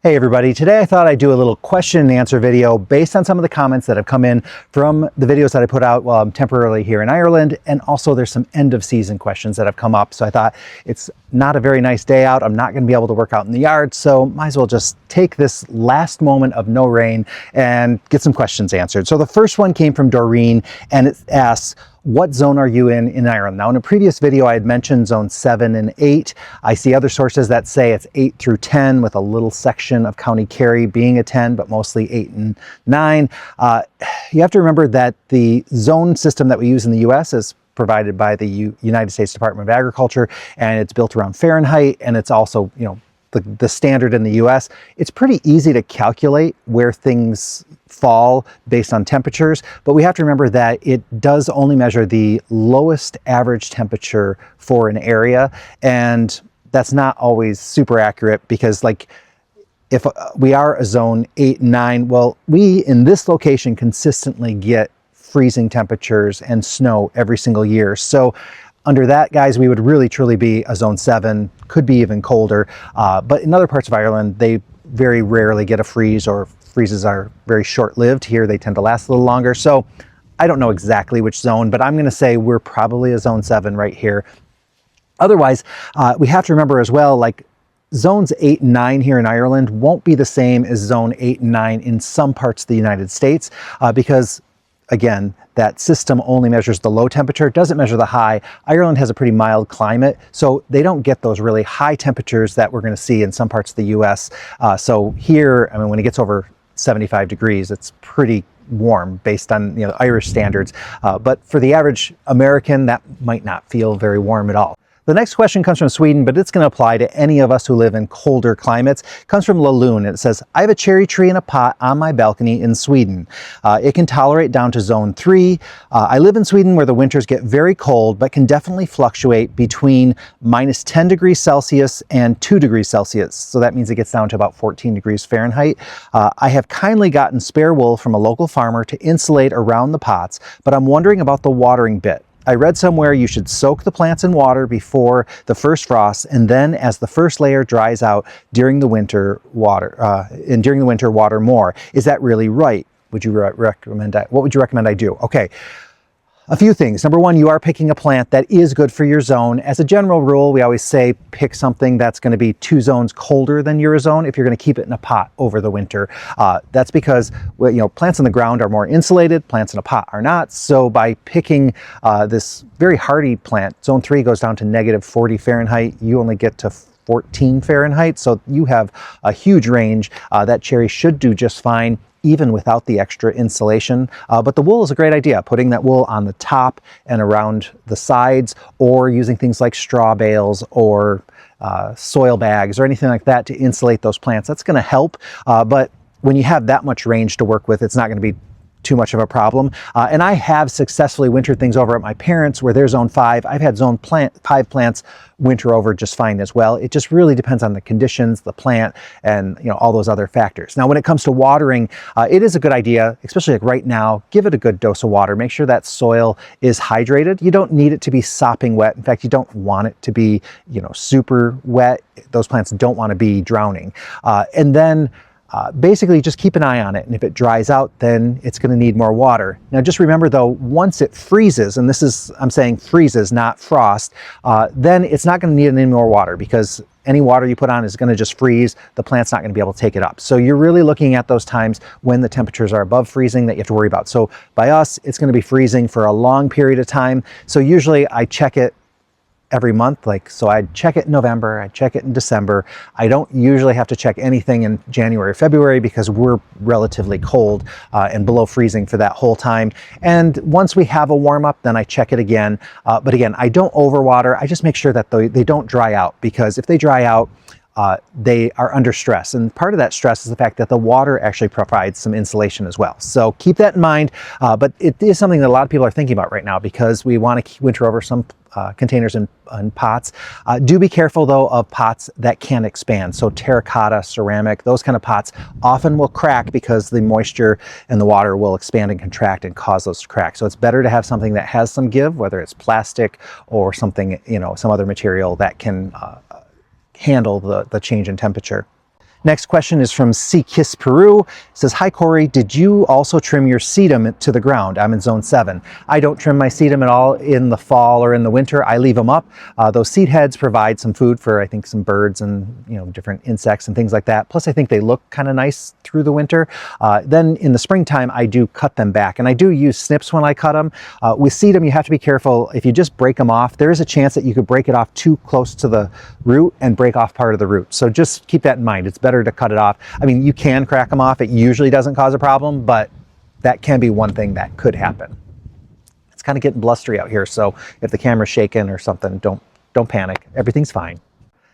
Hey everybody, today I thought I'd do a little question and answer video based on some of the comments that have come in from the videos that I put out while I'm temporarily here in Ireland, and also there's some end of season questions that have come up. So I thought it's not a very nice day out, I'm not going to be able to work out in the yard, so might as well just take this last moment of no rain and get some questions answered. So the first one came from Doreen, and it asks, what zone are you in Ireland? Now in a previous video I had mentioned zone 7 and 8. I see other sources that say it's 8 through 10 with a little section of County Kerry being a 10, but mostly 8 and 9. You have to remember that the zone system that we use in the US is provided by the United States Department of Agriculture, and it's built around Fahrenheit, and it's also, the standard in the US. It's pretty easy to calculate where things fall based on temperatures, but we have to remember that it does only measure the lowest average temperature for an area, and that's not always super accurate because, like, if we are a zone 8 and 9, well, we in this location consistently get freezing temperatures and snow every single year. So under that, guys, we would really truly be a zone 7, could be even colder. But in other parts of Ireland, they very rarely get a freeze, or freezes are very short-lived. Here, they tend to last a little longer. So I don't know exactly which zone, but I'm going to say we're probably a zone 7 right here. Otherwise, we have to remember as well, like, zones 8 and 9 here in Ireland won't be the same as zone 8 and 9 in some parts of the United States because, again, that system only measures the low temperature, doesn't measure the high. Ireland has a pretty mild climate, so they don't get those really high temperatures that we're going to see in some parts of the US. So here, I mean, when it gets over 75 degrees, it's pretty warm based on Irish standards. But for the average American, that might not feel very warm at all. The next question comes from Sweden, but it's going to apply to any of us who live in colder climates. It comes from Laloon, and it says, I have a cherry tree in a pot on my balcony in Sweden. It can tolerate down to zone 3. I live in Sweden where the winters get very cold, but can definitely fluctuate between minus 10 degrees Celsius and 2 degrees Celsius. So that means it gets down to about 14 degrees Fahrenheit. I have kindly gotten spare wool from a local farmer to insulate around the pots, but I'm wondering about the watering bit. I read somewhere you should soak the plants in water before the first frost, and then as the first layer dries out during the winter, water more. Is that really right? Would you recommend that? What would you recommend I do? Okay. A few things. Number one, you are picking a plant that is good for your zone. As a general rule, we always say pick something that's going to be 2 zones colder than your zone if you're going to keep it in a pot over the winter. That's because, plants in the ground are more insulated, plants in a pot are not. So by picking this very hardy plant, zone 3 goes down to negative 40 Fahrenheit. You only get to 14 Fahrenheit. So you have a huge range. That cherry should do just fine, even without the extra insulation. But the wool is a great idea, putting that wool on the top and around the sides, or using things like straw bales or soil bags or anything like that to insulate those plants. That's going to help, but when you have that much range to work with, it's not going to be too much of a problem. And I have successfully wintered things over at my parents' where they're zone 5. I've had zone 5 plants winter over just fine as well. It just really depends on the conditions, the plant, and all those other factors. Now when it comes to watering, it is a good idea, especially like right now, give it a good dose of water. Make sure that soil is hydrated. You don't need it to be sopping wet. In fact, you don't want it to be super wet. Those plants don't want to be drowning. And then basically just keep an eye on it, and if it dries out, then it's going to need more water. Now just remember though, once it freezes, and I'm saying freezes, not frost, then it's not going to need any more water, because any water you put on is going to just freeze. The plant's not going to be able to take it up. So you're really looking at those times when the temperatures are above freezing that you have to worry about. So by us, it's going to be freezing for a long period of time. So usually I check it every month, so I'd check it in November, I'd check it in December. I don't usually have to check anything in January or February because we're relatively cold and below freezing for that whole time. And once we have a warm up, then I check it again. But again, I don't overwater. I just make sure that they don't dry out, because if they dry out, they are under stress. And part of that stress is the fact that the water actually provides some insulation as well. So keep that in mind. But it is something that a lot of people are thinking about right now, because we want to winter over some containers and pots. Do be careful though of pots that can expand. So terracotta, ceramic, those kind of pots often will crack because the moisture and the water will expand and contract and cause those to crack. So it's better to have something that has some give, whether it's plastic or something, some other material that can handle the change in temperature. Next question is from C Kiss Peru. It says, hi Corey, did you also trim your sedum to the ground? I'm in zone 7. I don't trim my sedum at all in the fall or in the winter. I leave them up. Those seed heads provide some food for, I think, some birds and different insects and things like that. Plus I think they look kind of nice through the winter. Then in the springtime I do cut them back, and I do use snips when I cut them. With sedum you have to be careful. If you just break them off, there is a chance that you could break it off too close to the root and break off part of the root. So just keep that in mind. It's better to cut it off. I mean, you can crack them off. It usually doesn't cause a problem, but that can be one thing that could happen. It's kind of getting blustery out here, so if the camera's shaking or something, don't panic. Everything's fine.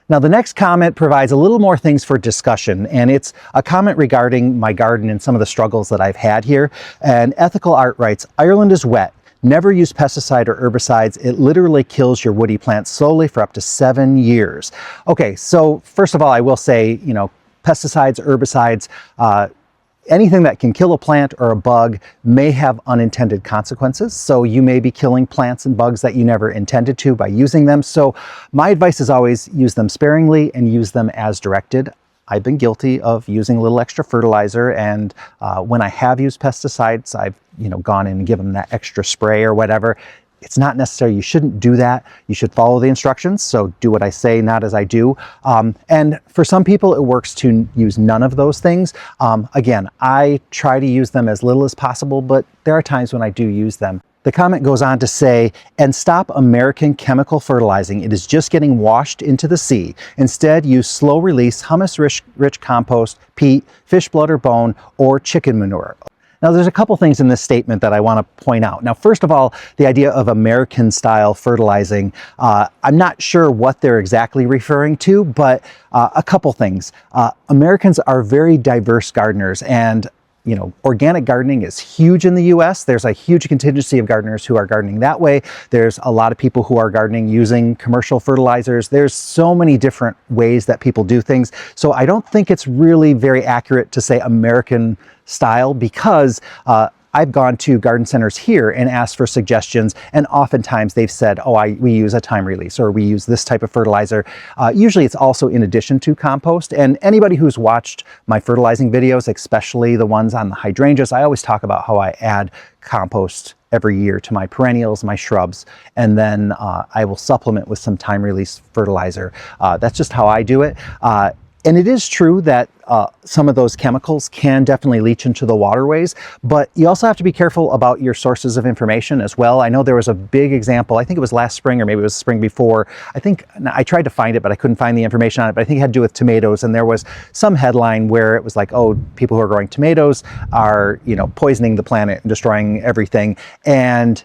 Now the next comment provides a little more things for discussion, and it's a comment regarding my garden and some of the struggles that I've had here. And Ethical Art writes, Ireland is wet. Never use pesticide or herbicides. It literally kills your woody plants slowly for up to 7 years. Okay, so first of all, I will say, pesticides, herbicides, anything that can kill a plant or a bug may have unintended consequences. So you may be killing plants and bugs that you never intended to by using them. So my advice is always use them sparingly and use them as directed. I've been guilty of using a little extra fertilizer, and when I have used pesticides, I've gone in and given them that extra spray or whatever. It's not necessary. You shouldn't do that. You should follow the instructions. So do what I say, not as I do. And for some people, it works to use none of those things. Again, I try to use them as little as possible, but there are times when I do use them. The comment goes on to say, and stop American chemical fertilizing. It is just getting washed into the sea. Instead, use slow release, humus-rich compost, peat, fish blood or bone, or chicken manure. Now, there's a couple things in this statement that I want to point out. Now, first of all, the idea of American-style fertilizing, I'm not sure what they're exactly referring to, but a couple things. Americans are very diverse gardeners, and organic gardening is huge in the US. There's a huge contingency of gardeners who are gardening that way. There's a lot of people who are gardening using commercial fertilizers. There's so many different ways that people do things. So I don't think it's really very accurate to say American style, because I've gone to garden centers here and asked for suggestions, and oftentimes they've said, we use a time release, or we use this type of fertilizer. Usually it's also in addition to compost. And anybody who's watched my fertilizing videos, especially the ones on the hydrangeas, I always talk about how I add compost every year to my perennials, my shrubs, and then I will supplement with some time release fertilizer. That's just how I do it. And it is true that some of those chemicals can definitely leach into the waterways, but you also have to be careful about your sources of information as well. I know there was a big example, I think it was last spring, or maybe it was the spring before. I tried to find it, but I couldn't find the information on it, but I think it had to do with tomatoes, and there was some headline where it was like, people who are growing tomatoes are, poisoning the planet and destroying everything. And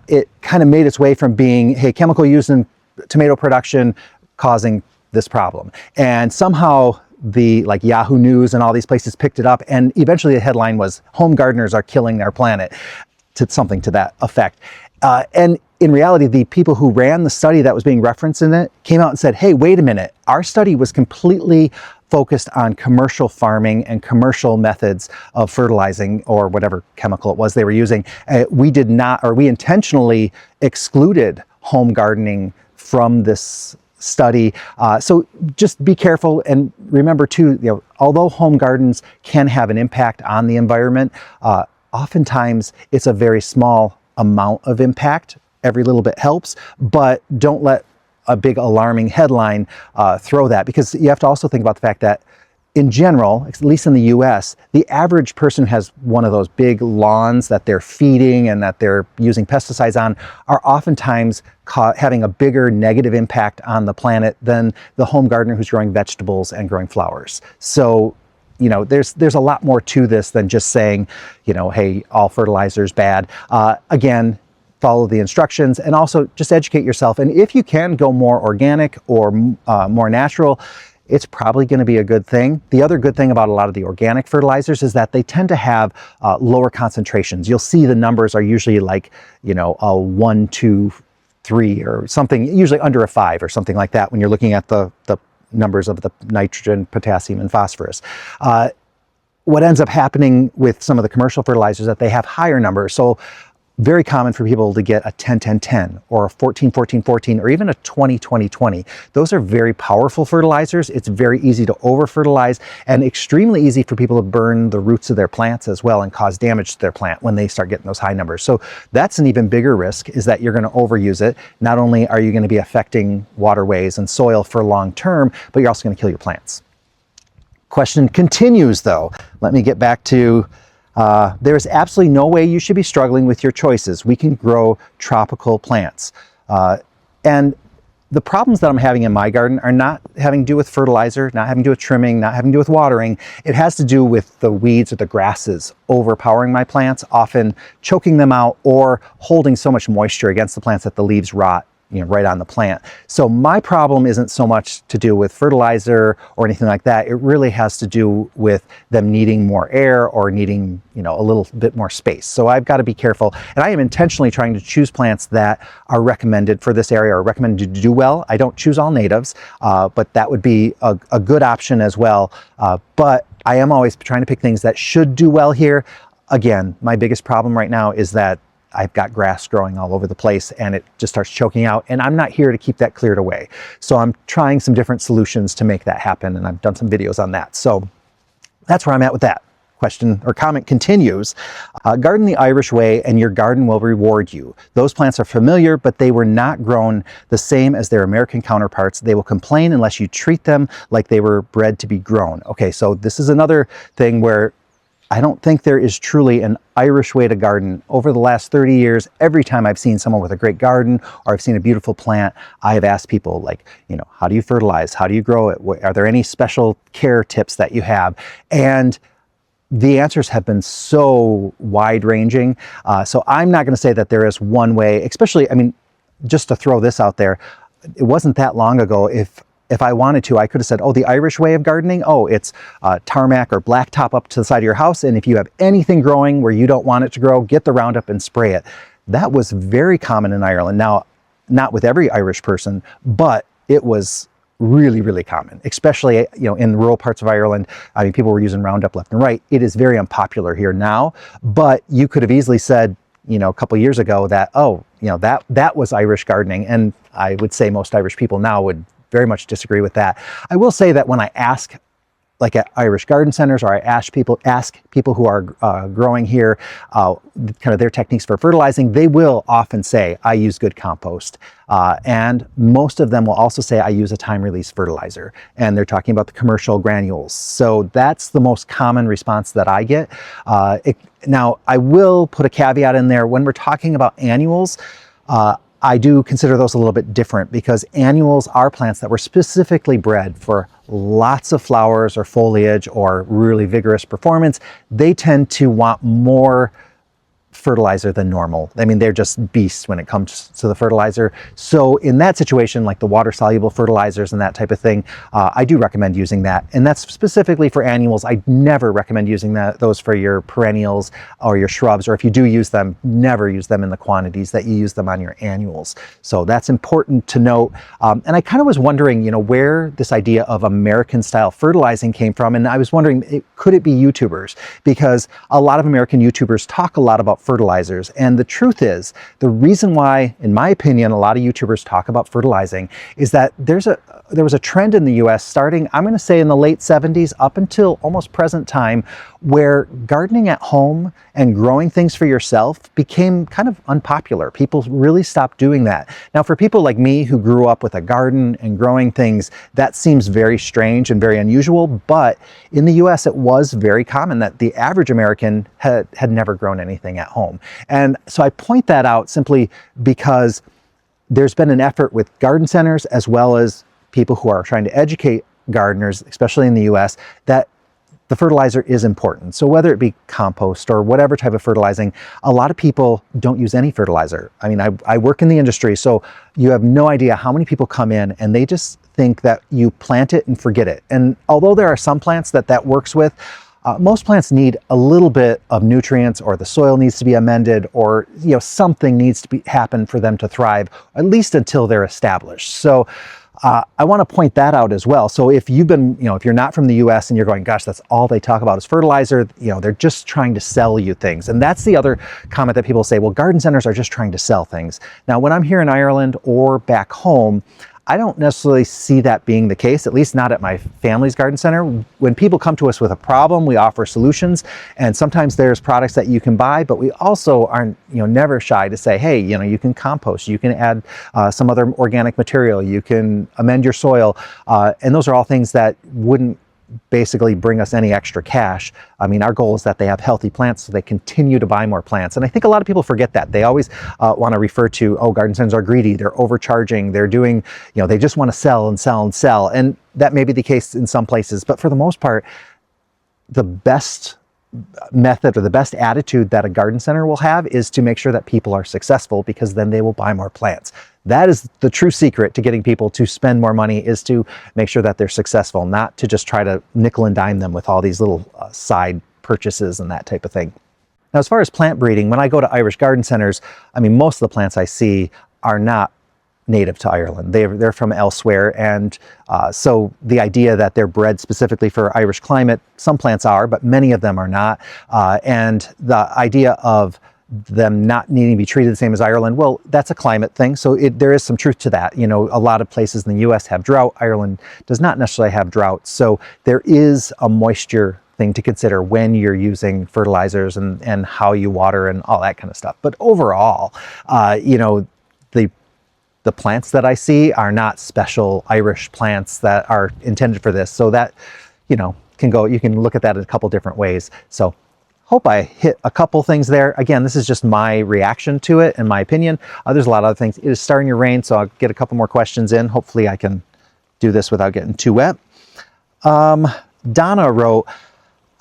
it kind of made its way from being, hey, chemical use in tomato production causing this problem. And somehow the Yahoo News and all these places picked it up, and eventually the headline was, home gardeners are killing their planet, something to that effect. And in reality, the people who ran the study that was being referenced in it came out and said, hey, wait a minute, our study was completely focused on commercial farming and commercial methods of fertilizing, or whatever chemical it was they were using. We did not, or we intentionally excluded home gardening from this study. So just be careful, and remember too, although home gardens can have an impact on the environment, oftentimes it's a very small amount of impact. Every little bit helps, but don't let a big alarming headline throw that, because you have to also think about the fact that in general, at least in the US, the average person who has one of those big lawns that they're feeding and that they're using pesticides on are oftentimes having a bigger negative impact on the planet than the home gardener who's growing vegetables and growing flowers. So, there's a lot more to this than just saying, hey, all fertilizer is bad. Again, follow the instructions, and also just educate yourself. And if you can go more organic or more natural, it's probably going to be a good thing. The other good thing about a lot of the organic fertilizers is that they tend to have lower concentrations. You'll see the numbers are usually like, a 1, 2, 3 or something, usually under a 5 or something like that when you're looking at the numbers of the nitrogen, potassium, and phosphorus. What ends up happening with some of the commercial fertilizers is that they have higher numbers. So very common for people to get a 10-10-10 or a 14-14-14 or even a 20-20-20. Those are very powerful fertilizers. It's very easy to over-fertilize and extremely easy for people to burn the roots of their plants as well and cause damage to their plant when they start getting those high numbers. So that's an even bigger risk, is that you're going to overuse it. Not only are you going to be affecting waterways and soil for long term, but you're also going to kill your plants. Question continues though. Let me get back to there's absolutely no way you should be struggling with your choices. We can grow tropical plants. And the problems that I'm having in my garden are not having to do with fertilizer, not having to do with trimming, not having to do with watering. It has to do with the weeds or the grasses overpowering my plants, often choking them out or holding so much moisture against the plants that the leaves rot, right on the plant. So my problem isn't so much to do with fertilizer or anything like that. It really has to do with them needing more air or needing, a little bit more space. So I've got to be careful. And I am intentionally trying to choose plants that are recommended for this area or recommended to do well. I don't choose all natives, but that would be a good option as well. But I am always trying to pick things that should do well here. Again, my biggest problem right now is that I've got grass growing all over the place and it just starts choking out, and I'm not here to keep that cleared away. So I'm trying some different solutions to make that happen, and I've done some videos on that. So that's where I'm at with that. Question or comment continues. Garden the Irish way and your garden will reward you. Those plants are familiar, but they were not grown the same as their American counterparts. They will complain unless you treat them like they were bred to be grown. Okay, so this is another thing where I don't think there is truly an Irish way to garden. Over the last 30 years, every time I've seen someone with a great garden or I've seen a beautiful plant, I have asked people like, how do you fertilize? How do you grow it? Are there any special care tips that you have? And the answers have been so wide-ranging. So I'm not going to say that there is one way, especially, just to throw this out there, it wasn't that long ago, if I wanted to, I could have said, the Irish way of gardening, it's tarmac or blacktop up to the side of your house. And if you have anything growing where you don't want it to grow, get the Roundup and spray it. That was very common in Ireland. Now, not with every Irish person, but it was really, really common, especially, in rural parts of Ireland. People were using Roundup left and right. It is very unpopular here now, but you could have easily said, a couple years ago that, that was Irish gardening. And I would say most Irish people now would very much disagree with that. I will say that when I ask, like at Irish garden centers, or I ask people who are growing here, kind of their techniques for fertilizing, they will often say, I use good compost. And most of them will also say, I use a time-release fertilizer. And they're talking about the commercial granules. So that's the most common response that I get. Now, I will put a caveat in there. When we're talking about annuals, I do consider those a little bit different, because annuals are plants that were specifically bred for lots of flowers or foliage or really vigorous performance. They tend to want more fertilizer than normal. They're just beasts when it comes to the fertilizer. So in that situation, like the water soluble fertilizers and that type of thing, I do recommend using that. And that's specifically for annuals. I never recommend using those for your perennials or your shrubs, or if you do use them, never use them in the quantities that you use them on your annuals. So that's important to note. And I kind of was wondering, where this idea of American style fertilizing came from. And I was wondering, could it be YouTubers? Because a lot of American YouTubers talk a lot about fertilizers. And the truth is, the reason why, in my opinion, a lot of YouTubers talk about fertilizing is that there was a trend in the US starting, I'm going to say in the late 70s up until almost present time, where gardening at home and growing things for yourself became kind of unpopular. People really stopped doing that. Now, for people like me who grew up with a garden and growing things, that seems very strange and very unusual. But in the US, it was very common that the average American had never grown anything at home. And so I point that out simply because there's been an effort with garden centers, as well as people who are trying to educate gardeners, especially in the US, that the fertilizer is important. So whether it be compost or whatever type of fertilizing, a lot of people don't use any fertilizer. I work in the industry, so you have no idea how many people come in and they just think that you plant it and forget it. And although there are some plants that works with, most plants need a little bit of nutrients, or the soil needs to be amended, or something needs to happen for them to thrive, at least until they're established. So I want to point that out as well. So if you've been, if you're not from the US and you're going, gosh, that's all they talk about is fertilizer, they're just trying to sell you things. And that's the other comment that people say, well, garden centers are just trying to sell things. Now, when I'm here in Ireland or back home, I don't necessarily see that being the case, at least not at my family's garden center. When people come to us with a problem, we offer solutions, and sometimes there's products that you can buy, but we also aren't, never shy to say, hey, you can compost, you can add some other organic material, you can amend your soil, and those are all things that wouldn't basically bring us any extra cash. I mean, our goal is that they have healthy plants so they continue to buy more plants. And I think a lot of people forget that. They always want to refer to, oh, garden centers are greedy, they're overcharging, they're doing, they just want to sell and sell and sell. And that may be the case in some places, but for the most part, the best method or the best attitude that a garden center will have is to make sure that people are successful, because then they will buy more plants. That is the true secret to getting people to spend more money, is to make sure that they're successful, not to just try to nickel and dime them with all these little side purchases and that type of thing. Now, as far as plant breeding, when I go to Irish garden centers, I mean, most of the plants I see are not native to Ireland. They're from elsewhere, and so the idea that they're bred specifically for Irish climate, some plants are, but many of them are not. And the idea of them not needing to be treated the same as Ireland, well, that's a climate thing, so there is some truth to that. A lot of places in the US have drought. Ireland does not necessarily have drought, so there is a moisture thing to consider when you're using fertilizers and how you water and all that kind of stuff. But overall, the plants that I see are not special Irish plants that are intended for this. So that, you can look at that in a couple different ways. So hope I hit a couple things there. Again, this is just my reaction to it and my opinion. There's a lot of other things. It is starting to rain, so I'll get a couple more questions in. Hopefully I can do this without getting too wet. Donna wrote,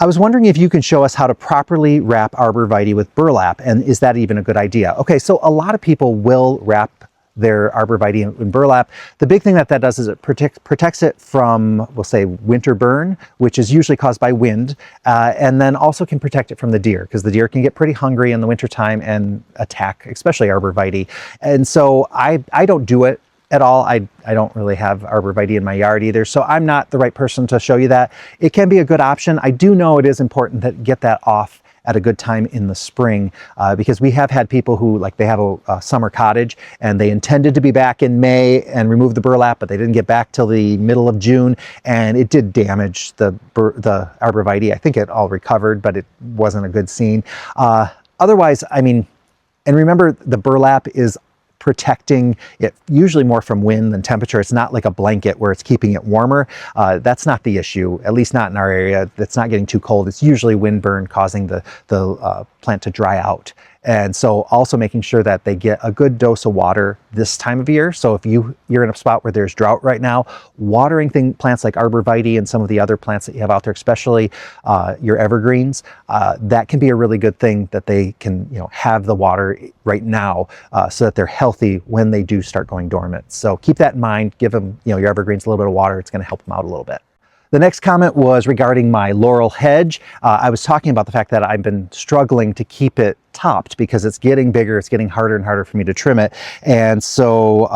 I was wondering if you can show us how to properly wrap arborvitae with burlap, and is that even a good idea? Okay, so a lot of people will wrap their arborvitae in burlap. The big thing that does is it protects it from, we'll say, winter burn, which is usually caused by wind, and then also can protect it from the deer, because the deer can get pretty hungry in the wintertime and attack, especially arborvitae. And so I don't do it at all. I don't really have arborvitae in my yard either, so I'm not the right person to show you that. It can be a good option. I do know it is important to get that off at a good time in the spring, because we have had people who, like, they have a summer cottage and they intended to be back in May and remove the burlap, but they didn't get back till the middle of June, and it did damage the arborvitae. I think it all recovered, but it wasn't a good scene. Otherwise, I mean, and remember, the burlap is protecting it usually more from wind than temperature. It's not like a blanket where it's keeping it warmer. That's not the issue, at least not in our area. It's not getting too cold. It's usually wind burn causing the plant to dry out. And so also making sure that they get a good dose of water this time of year. So if you're in a spot where there's drought right now, watering plants like arborvitae and some of the other plants that you have out there, especially your evergreens, that can be a really good thing, that they can have the water right now, so that they're healthy when they do start going dormant. So keep that in mind. Give them your evergreens a little bit of water. It's going to help them out a little bit. The next comment was regarding my laurel hedge. I was talking about the fact that I've been struggling to keep it topped because it's getting bigger, it's getting harder and harder for me to trim it. And so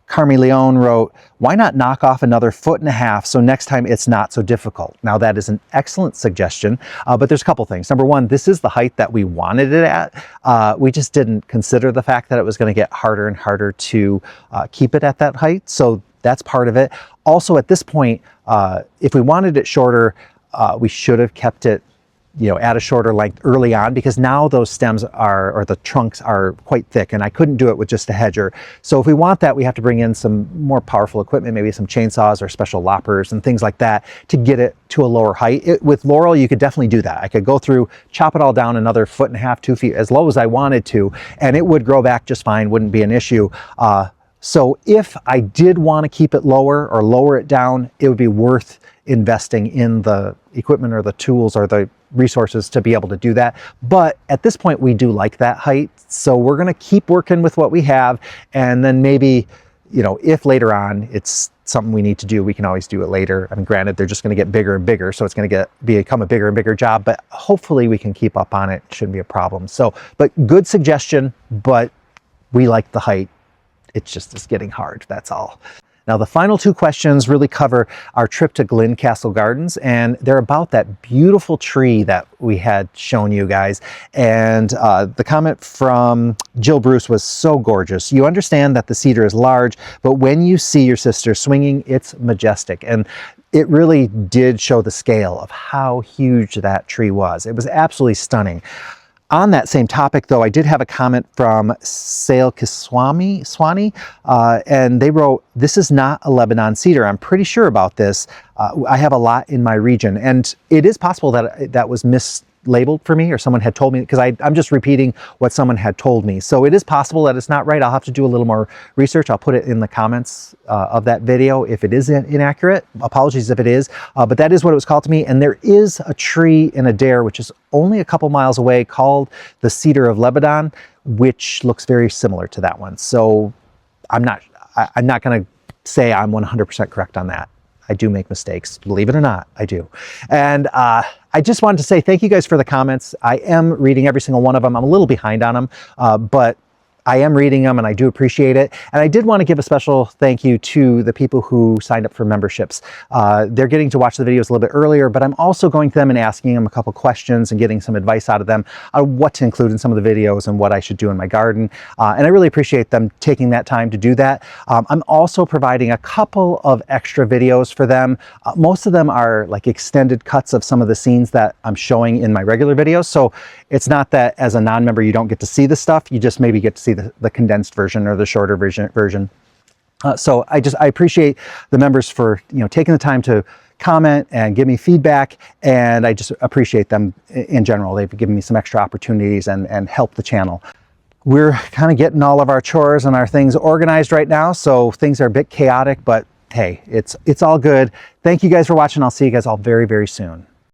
Carmi Leone wrote, why not knock off another 1.5 feet so next time it's not so difficult? Now that is an excellent suggestion, but there's a couple things. Number one, this is the height that we wanted it at. We just didn't consider the fact that it was going to get harder and harder to keep it at that height. So that's part of it. Also, at this point, if we wanted it shorter, we should have kept it at a shorter length early on, because now those stems or the trunks are quite thick, and I couldn't do it with just a hedger. So if we want that, we have to bring in some more powerful equipment, maybe some chainsaws or special loppers and things like that to get it to a lower height. With laurel, you could definitely do that. I could go through, chop it all down another 1.5 feet, 2 feet, as low as I wanted to, and it would grow back just fine, wouldn't be an issue. So if I did want to keep it lower or lower it down, it would be worth investing in the equipment or the tools or the resources to be able to do that. But at this point, we do like that height. So we're going to keep working with what we have. And then maybe, if later on it's something we need to do, we can always do it later. I mean, granted, they're just going to get bigger and bigger, so it's going to become a bigger and bigger job, but hopefully we can keep up on it. Shouldn't be a problem. So, but good suggestion, but we like the height. It's getting hard, that's all. Now the final two questions really cover our trip to Glen Castle Gardens, and they're about that beautiful tree that we had shown you guys. And the comment from Jill Bruce was so gorgeous. You understand that the cedar is large, but when you see your sister swinging, it's majestic. And it really did show the scale of how huge that tree was. It was absolutely stunning. On that same topic, though, I did have a comment from Sale Kiswani, and they wrote, "This is not a Lebanon cedar. I'm pretty sure about this. I have a lot in my region." And it is possible that that was mislabeled for me, or someone had told me, because I'm just repeating what someone had told me. So it is possible that it's not right. I'll have to do a little more research. I'll put it in the comments of that video if it is inaccurate. Apologies if it is, but that is what it was called to me. And there is a tree in Adair, which is only a couple miles away, called the Cedar of Lebanon, which looks very similar to that one. So I'm not going to say I'm 100% correct on that. I do make mistakes, believe it or not, I do. And I just wanted to say thank you guys for the comments. I am reading every single one of them. I'm a little behind on them, but I am reading them and I do appreciate it. And I did want to give a special thank you to the people who signed up for memberships. They're getting to watch the videos a little bit earlier, but I'm also going to them and asking them a couple questions and getting some advice out of them on what to include in some of the videos and what I should do in my garden. And I really appreciate them taking that time to do that. I'm also providing a couple of extra videos for them. Most of them are like extended cuts of some of the scenes that I'm showing in my regular videos. So it's not that as a non-member you don't get to see the stuff, you just maybe get to see the condensed version or the shorter version. So I appreciate the members for taking the time to comment and give me feedback, and I just appreciate them in general. They've given me some extra opportunities and helped the channel. We're kind of getting all of our chores and our things organized right now, so things are a bit chaotic, but hey, it's all good. Thank you guys for watching. I'll see you guys all very, very soon.